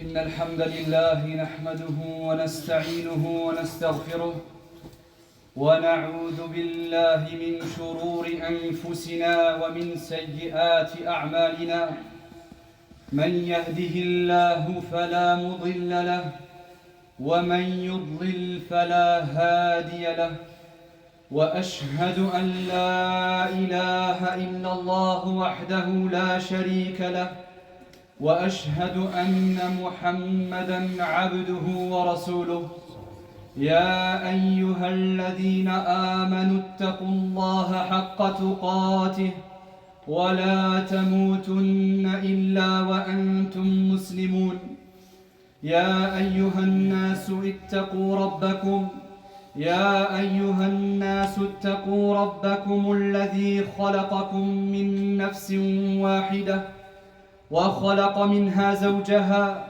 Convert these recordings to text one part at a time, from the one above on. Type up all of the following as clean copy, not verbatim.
إن الحمد لله نحمده ونستعينه ونستغفره ونعوذ بالله من شرور أنفسنا ومن سيئات أعمالنا من يهده الله فلا مضل له ومن يضلل فلا هادي له وأشهد أن لا إله إلا الله وحده لا شريك له وأشهد أن محمدًا عبده ورسوله يا أيها الذين آمنوا اتقوا الله حق تقاته ولا تموتن إلا وأنتم مسلمون يا أيها الناس اتقوا ربكم الذي خلقكم من نفس واحدة وخلق منها زوجها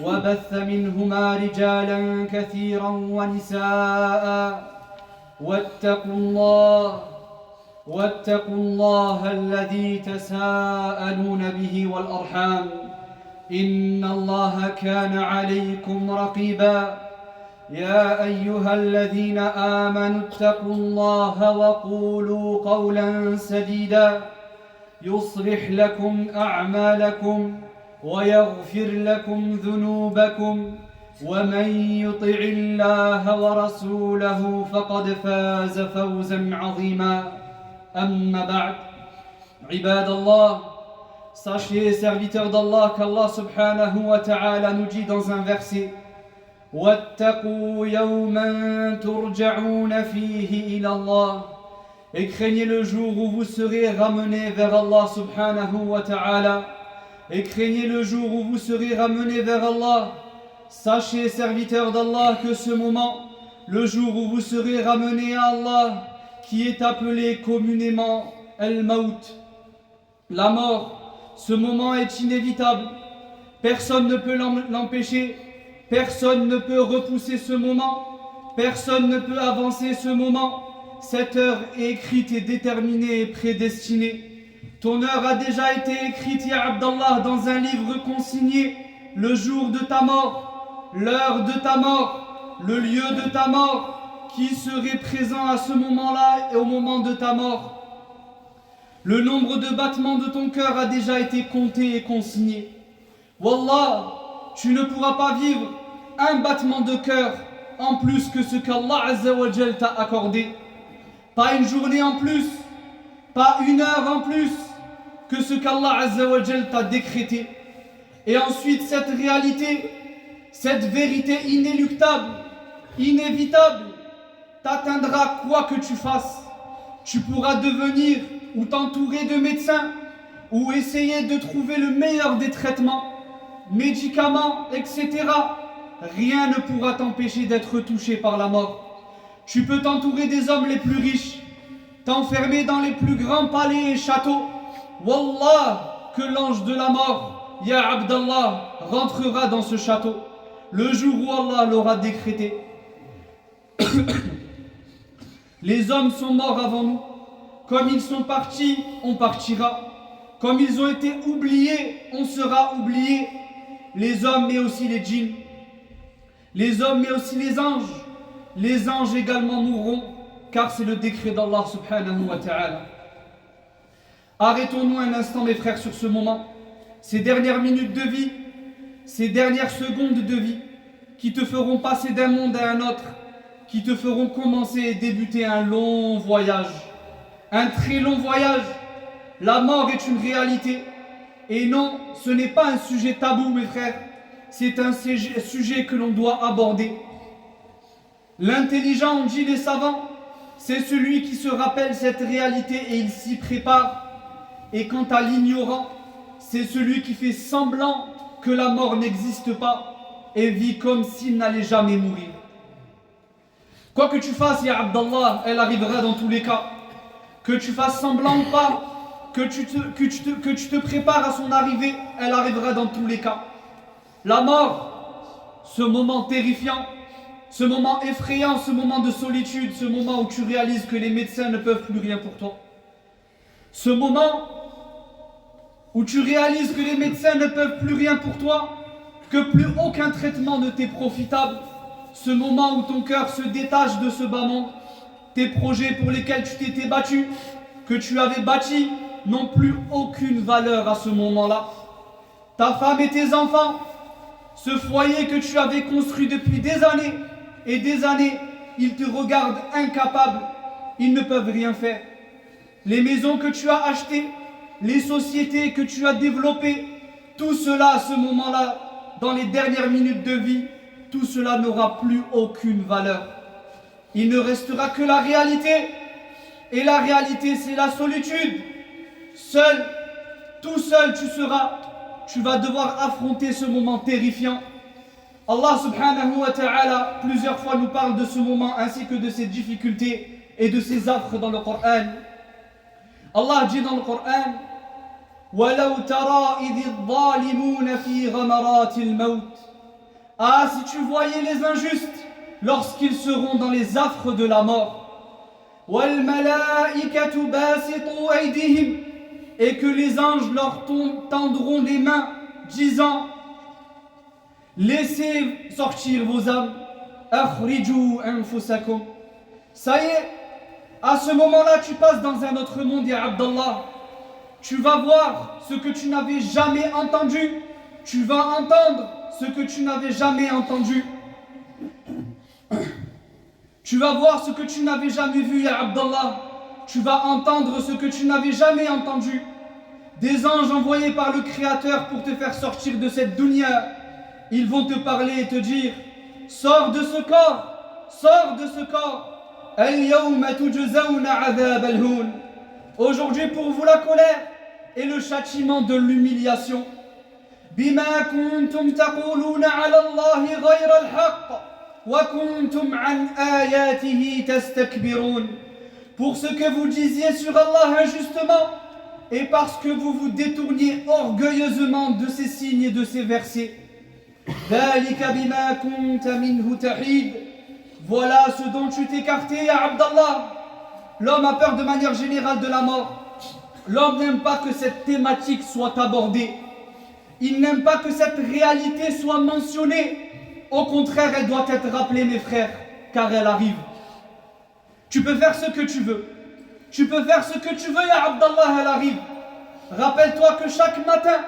وبث منهما رجالا كثيرا ونساء واتقوا الله الذي تساءلون به والأرحام إن الله كان عليكم رقيبا يا أيها الذين آمنوا اتقوا الله وقولوا قولا سديدا يصلح لكم أعمالكم ويغفر لكم ذنوبكم ومن يطع الله ورسوله فقد فاز فوزا عظيما أما بعد عباد الله. Sachez, serviteurs d'Allah, qu'Allah subhanahu wa ta'ala nous dit dans un verset وَاتَّقُوا يَوْمًا تُرْجَعُونَ فِيهِ إِلَى اللَّهِ. Et craignez le jour où vous serez ramenés vers Allah subhanahu wa ta'ala. Et craignez le jour où vous serez ramenés vers Allah. Sachez, serviteurs d'Allah, que ce moment, le jour où vous serez ramenés à Allah, qui est appelé communément Al-Maut, la mort, ce moment est inévitable. Personne ne peut l'empêcher. Personne ne peut repousser ce moment. Personne ne peut avancer ce moment. Cette heure est écrite et déterminée et prédestinée. Ton heure a déjà été écrite, ya Abdallah, dans un livre consigné. Le jour de ta mort, l'heure de ta mort, le lieu de ta mort, qui serait présent à ce moment-là et au moment de ta mort. Le nombre de battements de ton cœur a déjà été compté et consigné. Wallah, tu ne pourras pas vivre un battement de cœur en plus que ce qu'Allah Azza wa Jal t'a accordé. Pas une journée en plus, pas une heure en plus que ce qu'Allah Azza wa Jal t'a décrété. Et ensuite cette réalité, cette vérité inéluctable, inévitable, t'atteindra quoi que tu fasses. Tu pourras devenir ou t'entourer de médecins ou essayer de trouver le meilleur des traitements, médicaments, etc. Rien ne pourra t'empêcher d'être touché par la mort. Tu peux t'entourer des hommes les plus riches, t'enfermer dans les plus grands palais et châteaux. Wallah, que l'ange de la mort, ya Abdallah, rentrera dans ce château le jour où Allah l'aura décrété. Les hommes sont morts avant nous. Comme ils sont partis, on partira. Comme ils ont été oubliés, on sera oubliés. Les hommes mais aussi les djinns. Les hommes mais aussi les anges. Les anges également mourront, car c'est le décret d'Allah subhanahu wa ta'ala. Arrêtons-nous un instant, mes frères, sur ce moment. Ces dernières minutes de vie, ces dernières secondes de vie, qui te feront passer d'un monde à un autre, qui te feront commencer et débuter un long voyage. Un très long voyage. La mort est une réalité. Et non, ce n'est pas un sujet tabou, mes frères. C'est un sujet que l'on doit aborder. L'intelligent, dit les savants, c'est celui qui se rappelle cette réalité et il s'y prépare. Et quant à l'ignorant, c'est celui qui fait semblant que la mort n'existe pas et vit comme s'il n'allait jamais mourir. Quoi que tu fasses, ya Abdallah, elle arrivera dans tous les cas. Que tu fasses semblant ou pas, que tu te prépares à son arrivée, elle arrivera dans tous les cas. La mort, ce moment terrifiant, ce moment effrayant, ce moment de solitude, ce moment où tu réalises que les médecins ne peuvent plus rien pour toi. Ce moment où tu réalises que les médecins ne peuvent plus rien pour toi, que plus aucun traitement ne t'est profitable, ce moment où ton cœur se détache de ce bas monde, tes projets pour lesquels tu t'étais battu, que tu avais bâti, n'ont plus aucune valeur à ce moment-là. Ta femme et tes enfants, ce foyer que tu avais construit depuis des années et des années, ils te regardent incapables, ils ne peuvent rien faire. Les maisons que tu as achetées, les sociétés que tu as développées, tout cela à ce moment-là, dans les dernières minutes de vie, tout cela n'aura plus aucune valeur. Il ne restera que la réalité. Et la réalité, c'est la solitude. Seul, tout seul tu seras. Tu vas devoir affronter ce moment terrifiant. Allah subhanahu wa ta'ala plusieurs fois nous parle de ce moment ainsi que de ses difficultés et de ses affres dans le Coran. Allah dit dans le Coran: وَلَوْ تَرَى إِذِ الظَّالِمُونَ فِي غَمَرَاتِ الْمَوْتِ. Ah, si tu voyais les injustes lorsqu'ils seront dans les affres de la mort. وَالْمَلَائِكَةُ بَاسِطُوا أَيْدِيهِمْ. Et que les anges leur tendront les mains, disant: laissez sortir vos âmes. أَخْرِجُوا أَنفُسَكُمْ. Ça y est, à ce moment-là, tu passes dans un autre monde, ya Abdallah. Tu vas voir ce que tu n'avais jamais entendu. Tu vas entendre ce que tu n'avais jamais entendu. Tu vas voir ce que tu n'avais jamais vu, ya Abdallah. Tu vas entendre ce que tu n'avais jamais entendu. Des anges envoyés par le Créateur pour te faire sortir de cette dunya. Ils vont te parler et te dire: sors de ce corps, sors de ce corps. Al-yawma tujzawna 'adhab al-hun. Aujourd'hui pour vous la colère et le châtiment de l'humiliation. Bima kuntum taquluna 'ala Allahi ghayra al-haqq wa kuntum 'an ayatihi tastakbirun. Pour ce que vous disiez sur Allah injustement et parce que vous vous détourniez orgueilleusement de ces signes et de ces versets. Dhalika bima kunta minhu tahid. Voilà ce dont tu t'écartais, ya Abdallah. L'homme a peur de manière générale de la mort. L'homme n'aime pas que cette thématique soit abordée. Il n'aime pas que cette réalité soit mentionnée. Au contraire, elle doit être rappelée, mes frères, car elle arrive. Tu peux faire ce que tu veux. Tu peux faire ce que tu veux, ya Abdallah, elle arrive. Rappelle-toi que chaque matin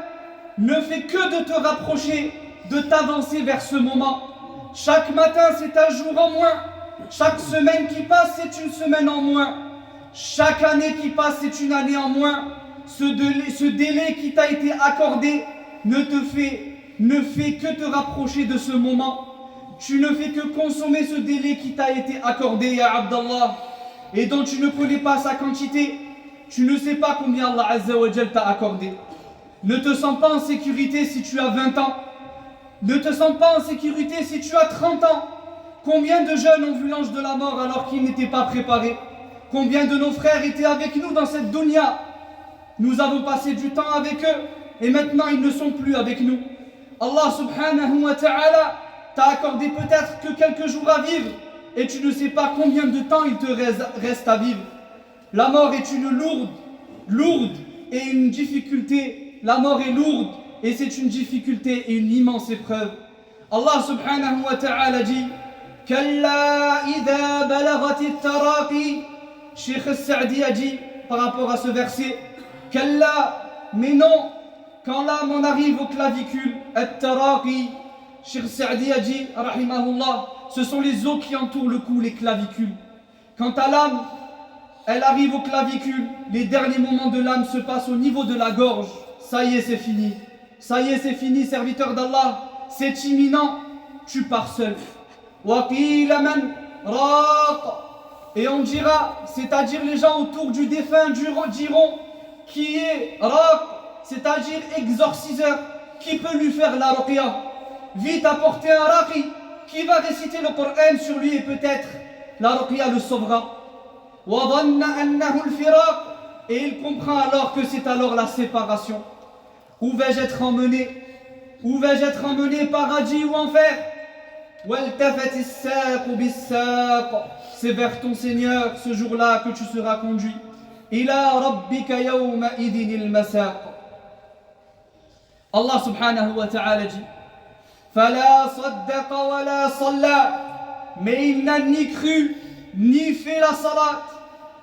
ne fait que de te rapprocher, de t'avancer vers ce moment. Chaque matin, c'est un jour en moins. Chaque semaine qui passe, c'est une semaine en moins. Chaque année qui passe, c'est une année en moins. Ce délai qui t'a été accordé ne fait que te rapprocher de ce moment. Tu ne fais que consommer ce délai qui t'a été accordé, ya Abdallah, et dont tu ne connais pas sa quantité. Tu ne sais pas combien Allah Azza wa Jal t'a accordé. Ne te sens pas en sécurité si tu as 20 ans. Ne te sens pas en sécurité si tu as 30 ans. Combien de jeunes ont vu l'ange de la mort alors qu'ils n'étaient pas préparés? Combien de nos frères étaient avec nous dans cette dunya? Nous avons passé du temps avec eux et maintenant ils ne sont plus avec nous. Allah subhanahu wa ta'ala t'a accordé peut-être que quelques jours à vivre et tu ne sais pas combien de temps il te reste à vivre. La mort est une lourde et une difficulté. La mort est lourde et c'est une difficulté et une immense épreuve. Allah subhanahu wa ta'ala dit: Kalla idha balagati taraqi. Cheikh al-Sa'di a dit par rapport à ce verset: Kalla, mais non, quand l'âme en arrive au clavicule, at-taraqi. Cheikh al-Sa'di a dit, rahimahullah, ce sont les os qui entourent le cou, les clavicules. Quand à l'âme, elle arrive au clavicule, les derniers moments de l'âme se passent au niveau de la gorge. Ça y est, c'est fini. Ça y est, c'est fini, serviteur d'Allah. C'est imminent. Tu pars seul. Waqila man raq. Et on dira, c'est-à-dire les gens autour du défunt diront, qui est raq, c'est-à-dire exorciseur, qui peut lui faire la ruqya. Vite apporter un raqi qui va réciter le Coran sur lui et peut-être la ruqya le sauvera. Et il comprend alors que c'est alors la séparation. Où vais-je être emmené? Où vais-je être emmené, paradis ou enfer? C'est vers ton Seigneur ce jour-là que tu seras conduit. Allah subhanahu wa ta'ala dit: فلا صدق ولا صلى. Mais il n'a ni cru ni fait la salat.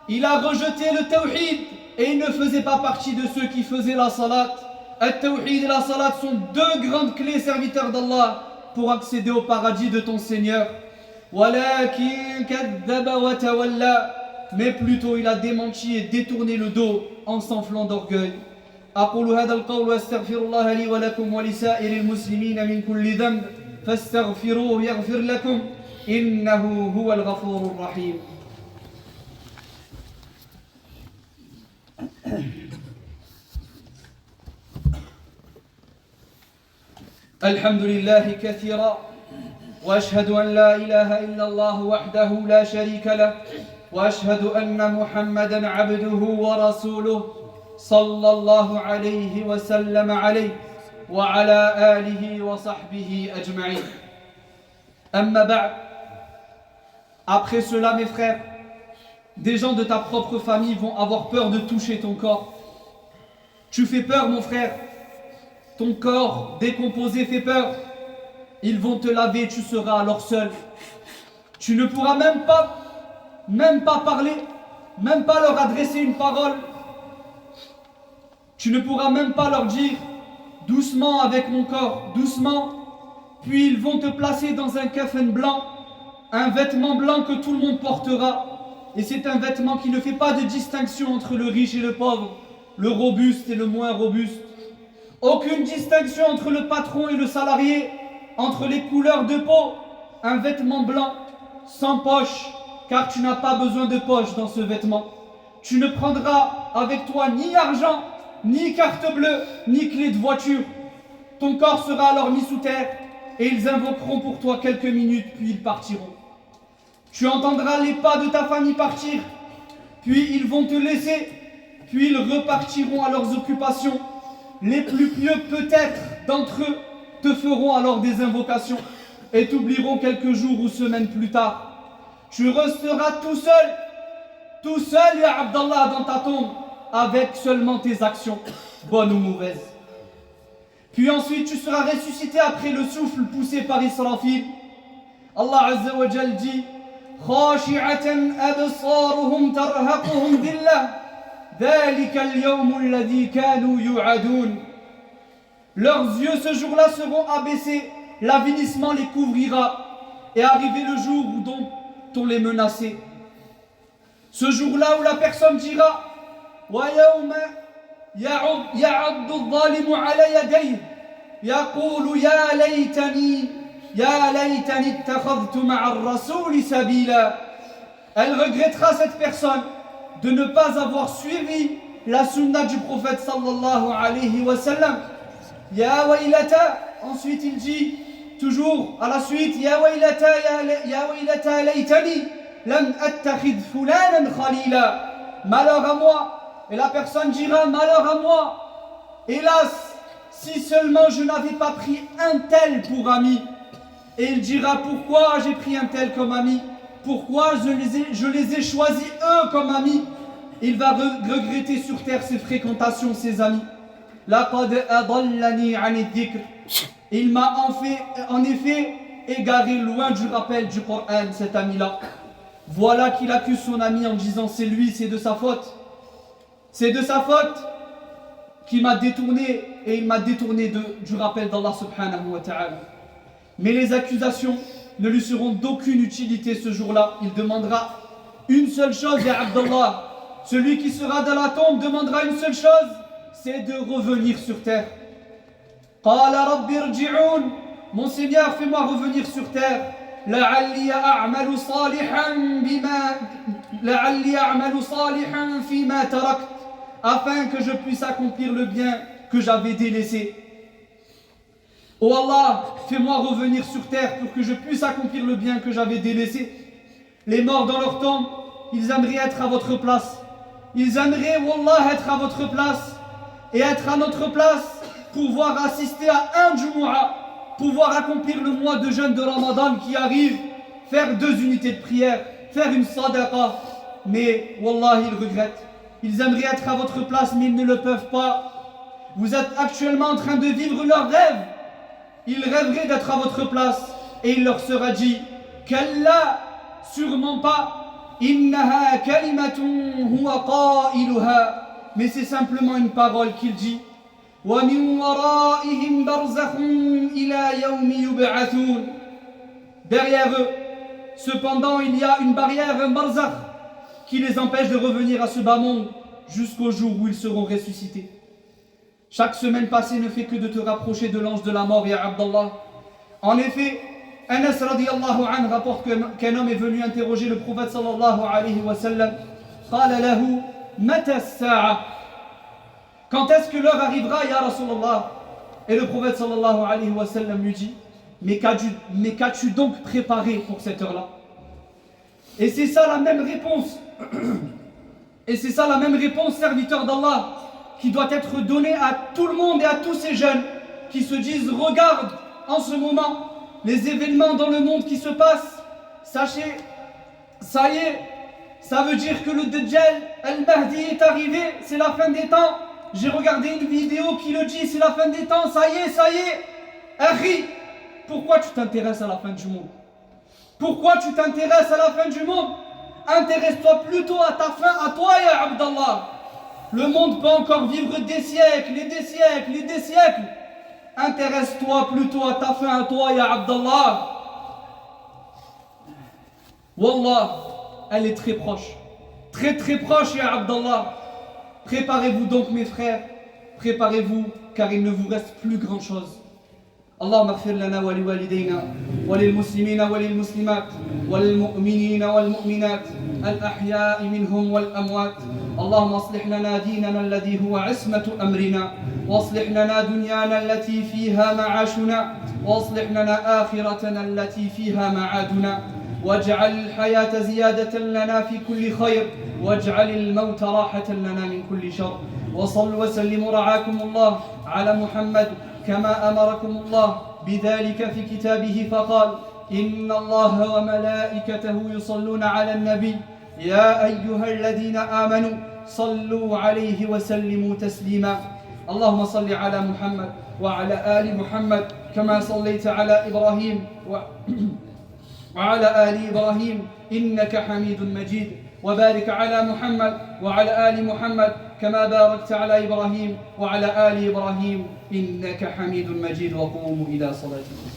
Il a rejeté le tawhid et il ne faisait pas partie de ceux qui faisaient la salat. Le tawhid et la salat sont deux grandes clés, serviteurs d'Allah, pour accéder au paradis de ton Seigneur. ولكن كذب وتولى. Mais plutôt il a démenti et détourné le dos en s'enflant d'orgueil. أقول هذا القول وأستغفر الله لي ولكم ولسائر المسلمين من كل ذنب فاستغفروه يغفر لكم إنه هو الغفور الرحيم. الحمد لله كثيرا وأشهد أن لا إله إلا الله وحده لا شريك له وأشهد أن محمدا عبده ورسوله صلى الله عليه وسلم عليه وعلى آله وصحبه أجمعين. أما بعد. Après cela, mes frères, des gens de ta propre famille vont avoir peur de toucher ton corps. Tu fais peur, mon frère. Ton corps décomposé fait peur. Ils vont te laver, tu seras alors seul. Tu ne pourras même pas parler, même pas leur adresser une parole. Tu ne pourras même pas leur dire doucement avec mon corps, doucement. Puis ils vont te placer dans un kafan blanc, un vêtement blanc que tout le monde portera. Et c'est un vêtement qui ne fait pas de distinction entre le riche et le pauvre, le robuste et le moins robuste. Aucune distinction entre le patron et le salarié, entre les couleurs de peau. Un vêtement blanc, sans poche, car tu n'as pas besoin de poche dans ce vêtement. Tu ne prendras avec toi ni argent, ni carte bleue, ni clé de voiture. Ton corps sera alors mis sous terre et ils invoqueront pour toi quelques minutes, puis ils partiront. Tu entendras les pas de ta famille partir, puis ils vont te laisser, puis ils repartiront à leurs occupations. Les plus pieux peut-être d'entre eux te feront alors des invocations et t'oublieront quelques jours ou semaines plus tard. Tu resteras tout seul, ya Abdallah, dans ta tombe, avec seulement tes actions, bonnes ou mauvaises. Puis ensuite tu seras ressuscité après le souffle poussé par Israfil. Allah Azza wa Jal dit خاشعة أبصارهم ترهقهم ذلة ذلك اليوم الذي كانوا يوعدون. Leurs yeux ce jour-là seront abaissés, l'avilissement les couvrira, et arrivé le jour dont on les menaçait. Ce jour-là où la personne dira وَيَوْمَ يَعَضُّ الظَّالِمُ عَلَى يَدَيْهِ يَقُولُ يَا لَيْتَنِي اتَّخَذْتُ مَعَ الرَّسُولِ سَبِيلًا. Elle regrettera, cette personne, de ne pas avoir suivi la sunna du prophète sallallahu alayhi wa sallam. Ya waylata, ensuite il dit, toujours à la suite, Ya waylata laytani lam attakhid fulanan khalila. Malheur à moi. Et la personne dira, malheur à moi. Hélas, si seulement je n'avais pas pris un tel pour ami. Et il dira, pourquoi j'ai pris un tel comme ami? Pourquoi je les ai choisis eux comme amis? Il va regretter sur terre ses fréquentations, ses amis. Laqad adallani 'ani dhikr. Il m'a en effet égaré loin du rappel du Coran, cet ami-là. Voilà qu'il accuse son ami en disant, c'est lui, c'est de sa faute. C'est de sa faute qu'il m'a détourné, et il m'a détourné du rappel d'Allah subhanahu wa ta'ala. Mais les accusations ne lui seront d'aucune utilité ce jour-là. Il demandera une seule chose, ya Abdallah. Celui qui sera dans la tombe demandera une seule chose, c'est de revenir sur terre. Qala rabbi irji'un. Mon Seigneur, fais-moi revenir sur terre. La'alli a'malu salihan fima tarakt. Afin que je puisse accomplir le bien que j'avais délaissé. Oh Allah, fais-moi revenir sur terre pour que je puisse accomplir le bien que j'avais délaissé. Les morts dans leur tombe, ils aimeraient être à votre place. Ils aimeraient, Wallah, être à votre place et être à notre place, pouvoir assister à un Jumu'ah, pouvoir accomplir le mois de jeûne de Ramadan qui arrive, faire 2 unités de prière, faire une sadaqa. Mais Wallah, ils regrettent. Ils aimeraient être à votre place, mais ils ne le peuvent pas. Vous êtes actuellement en train de vivre leurs rêves. ils rêveraient d'être à votre place et il leur sera dit Kalla, sûrement pas, innaha kalimatun huwa qailuha, mais c'est simplement une parole qu'il dit. Wa min waraihim barzakhun ila yawmi yub'athun. Derrière eux, cependant, il y a une barrière, un barzakh, qui les empêche de revenir à ce bas monde jusqu'au jour où ils seront ressuscités. Chaque semaine passée ne fait que de te rapprocher de l'ange de la mort, ya Abdallah. En effet, Anas radiyallahu anhu rapporte qu'un homme est venu interroger le prophète sallallahu alayhi wa sallam. Qala lahu, mata as-sa'a. Quand est-ce que l'heure arrivera, ya Rasulallah? Et le prophète sallallahu alayhi wa sallam lui dit, mais qu'as-tu donc préparé pour cette heure-là? Et c'est ça la même réponse. Et c'est ça la même réponse, serviteur d'Allah, qui doit être donnée à tout le monde et à tous ces jeunes qui se disent, regarde en ce moment les événements dans le monde qui se passent. Sachez, ça y est, ça veut dire que le Dajjal, Al-Mahdi est arrivé, c'est la fin des temps. J'ai regardé une vidéo qui le dit, c'est la fin des temps, ça y est. Akhi, pourquoi tu t'intéresses à la fin du monde? Pourquoi tu t'intéresses à la fin du monde? Intéresse-toi plutôt à ta fin, à toi, ya Abdallah. Le monde peut encore vivre des siècles et des siècles et des siècles. Intéresse-toi plutôt à ta fin, à toi, ya Abdallah. Wallah, elle est très proche. Très très proche, ya Abdallah. Préparez-vous donc, mes frères. Préparez-vous, car il ne vous reste plus grand-chose. اللهم اغفر لنا ولوالدينا وللمسلمين وللمسلمات وللمؤمنين والمؤمنات الأحياء منهم والأموات. اللهم اصلح لنا ديننا الذي هو عصمة أمرنا، واصلح لنا دنيانا التي فيها معاشنا، واصلح لنا آخرتنا التي فيها معادنا، واجعل الحياة زيادة لنا في كل خير، واجعل الموت راحة لنا من كل شر. وصلوا وسلموا رعاكم الله على محمد كما أمركم الله بذلك في كتابه فقال إن الله وملائكته يصلون على النبي يا أيها الذين آمنوا صلوا عليه وسلموا تسليما. اللهم صل على محمد وعلى آل محمد كما صليت على إبراهيم وعلى آل إبراهيم إنك حميد مجيد، وبارك على محمد وعلى آل محمد كما باركت على إبراهيم وعلى آل إبراهيم إنك حميد مجيد. وقوموا إلى صلاتكم.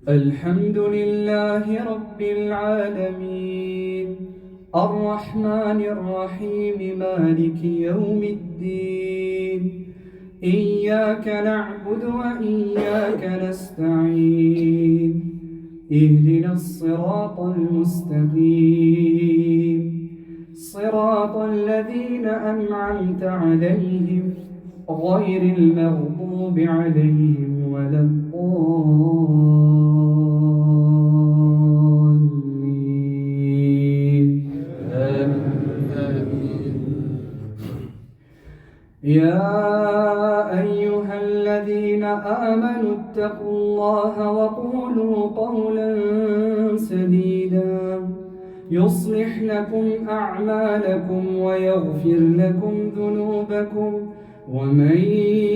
الحمد لله رب العالمين الرحمن الرحيم مالك يوم الدين إياك نعبد وإياك نستعين اهدنا الصراط المستقيم صراط الذين أنعمت عليهم غير المغضوب عليهم ولا الضالين. آمين. يا أيها الذين آمنوا اتقوا الله وقولوا قولا سديدا يصلح لكم أعمالكم ويغفر لكم ذنوبكم، ومن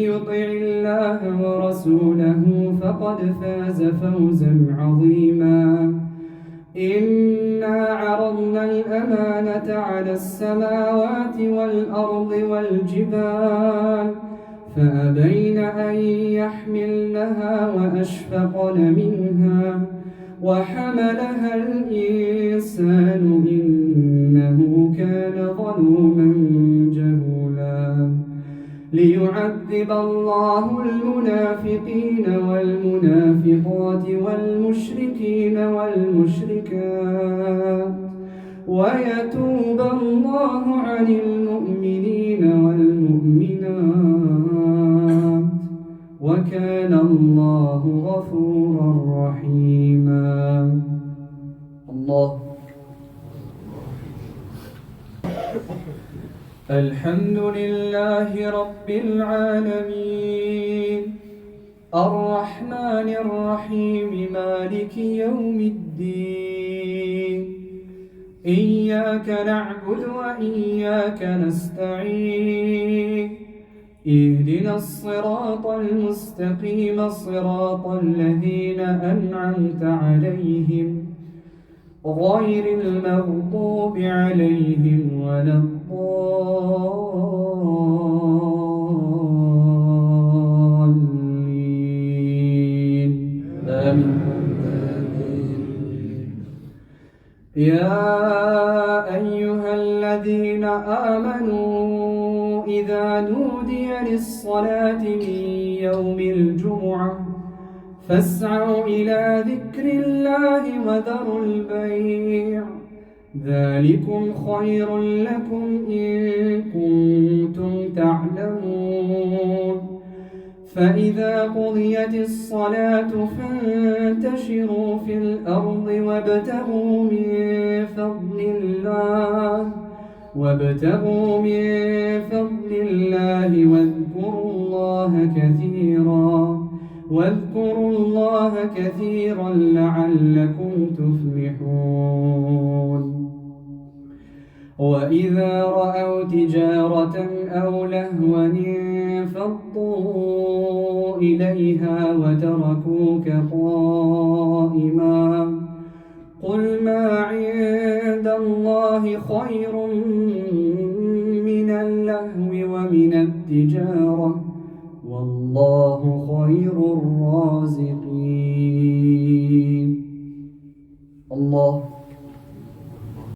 يطع الله ورسوله فقد فاز فوزا عظيما. إنا عرضنا الأمانة على السماوات والأرض والجبال فأبين أن يحملنها وأشفقن منها وحملها الإنسان إنه كان ظلوما جهولا. ليعذب الله المنافقين والمنافقات والمشركين والمشركات ويتوب الله عن المؤمنين والمؤمنات وكان الله غفورا رحيما. الله. الحمد لله رب العالمين الرحمن الرحيم مالك يوم الدين إياك نعبد وإياك نستعين اهدنا الصراط المستقيم صراط الذين أنعمت عليهم غير المغضوب عليهم ولا الضالين آمين. يا أيها الذين آمنوا إذا نودي للصلاة من يوم الجمعة فاسعوا إلى ذكر الله وذروا البيع ذلكم خير لكم إن كنتم تعلمون فإذا قضيت الصلاة فانتشروا في الأرض وابتغوا من فضل الله واذكروا الله كثيرا لعلكم تفلحون وإذا رأوا تجارة أو لهوا انفضوا إليها وتركوك قائما قل ما عند الله خير من اللهو ومن التجارة والله خير الرازقين. الله